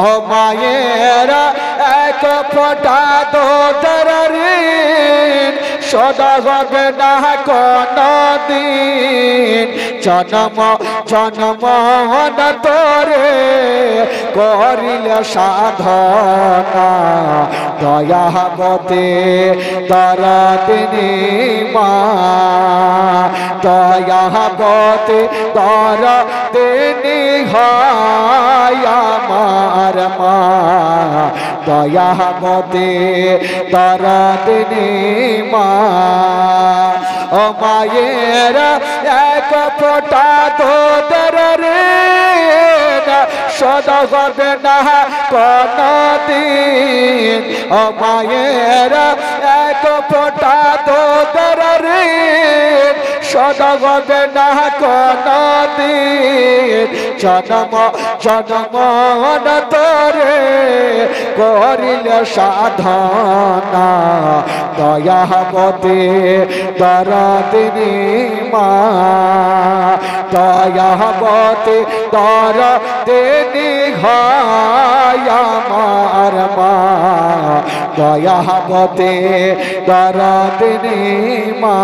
ও মায়েরা এক ফোঁটা দুধের ঋণ সদা হবে না কোনদিন। জনম জনমন তোরে করিলে সাধনা দয়াবতী দরদিনী মা, দয়াবতী দরদিনী হয় আমার মা, দয়াবতী দরদিনী মা। ও মায়েরা এক ফোঁটা দুধের ঋণ সদা হবে না কোনদিন। ও মায়েরা এক ফোঁটা দুধের ঋণ সদা হবে না কোনদিন। জনম জনমন তোরে করিলে সাধনা দয়াবতী দরদিনী মা, দয়াবতী দরদিনী হয় আমার মা, দয়াবতী দরদিনী মা,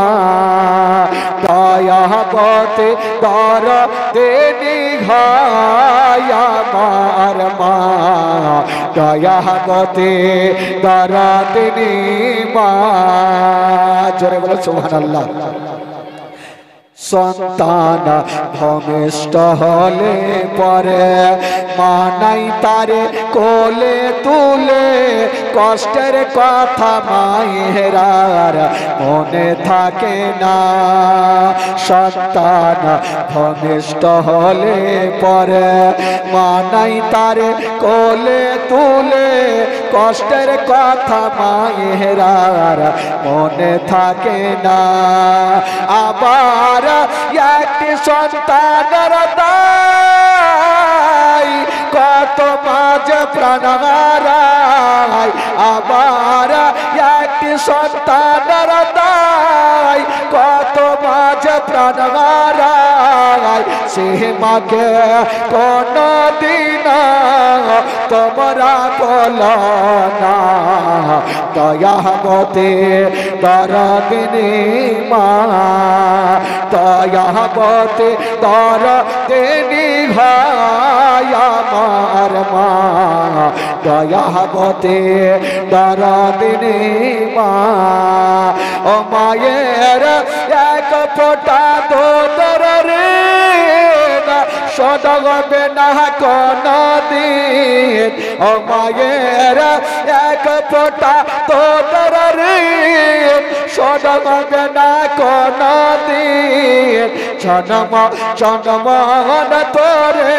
দয়াবতী দরদিনী হয় আমার মা, দয়াবতী দরদিনী মা। জোরে বলো সুবহানাল্লাহ। সন্তান ভূমিষ্ঠ হলে পরে মানাই তারে কোলে তুলে, কষ্টের কথা মায়েরার মনে থাকে না। সন্তান ভূমিষ্ঠ হলে পরে মানাই তারে কোলে তুলে, কষ্টের কথা মায়েরার মনে থাকে না। আবার একটি সন্তানের দায় কত মাঝে প্রাণ হারায়। আবার একটি সন্তানের দায় কত মাঝে প্রাণ হারায়। সে মাকে কোনদিন তোমরা বলো না দয়াবতী দরদিনী মা, দয়াবতী দরদিনী হয় আমার মা, দয়াবতী দরদিনী মা। ও মায়ের এক ফোঁটা দুধের ঋণ সদা হবে না কোনদিন। ও মায়ের এক ফোঁটা দুধের ঋণ সদা হবে না কোনদিন। জনম জনমন তোরে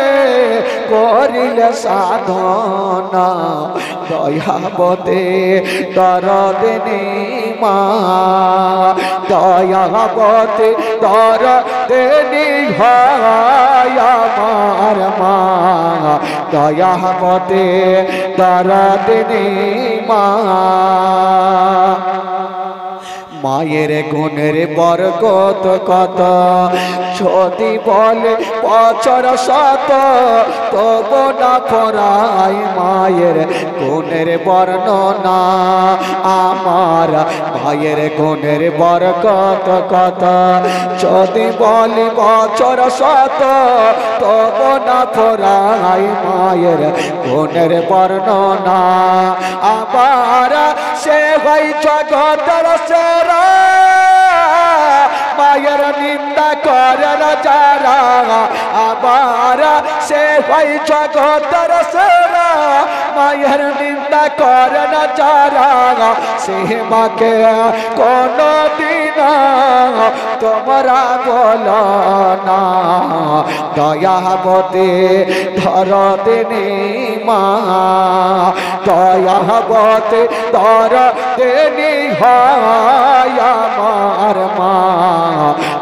করিলে সাধনা দয়াবতী দরদিনী মা, দয়াবতী দরদিনী হয় আমার মা, দয়াবতী দরদিনী মা। মায়ের গুণের বরকত কত যদি বলে বছর শত, তবু না পড়াই মায়ের গুণের বর্ণনা আমার। মায়ের গুণের বরকত কত যদি বলি বছর শত, তবু না পড়াই মায়ের গুণের বর্ণনা আমার। সে হয় জগতের সেরা মায়ের নিন্দা করে না যারা, আবার সে হয় জগতের সেরা মায়ের নিন্দা করে না যারা। সে মাকে কোনদিন তোমরা বলো না দয়াবতী দরদিনী মা, দয়াবতী দরদিনী হয় আমার মা,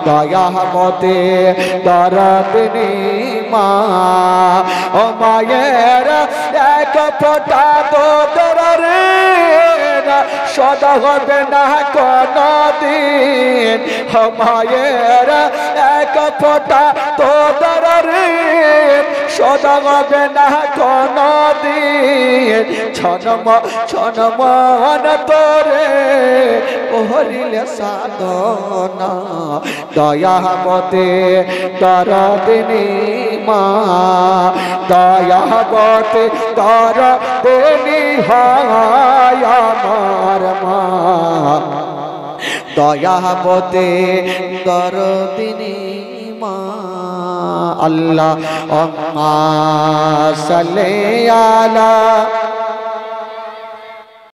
দয়াবতী দরদিনী মা। ও মায়ের এক ফোঁটা দুধের ঋণ সদা হবে না কোনদিন। ও মায়ের এক ফোঁটা দুধের ঋণ সদা হবে না কোনদিন। দিন ছনমন তোরে ওহরিলে সাধনা দয়াবতে দরদিনী মা দয়াবতে দরদিনী হায় আমার মা দয়াবতে দরদিনী মা আল্লাহ সাল্লি আলা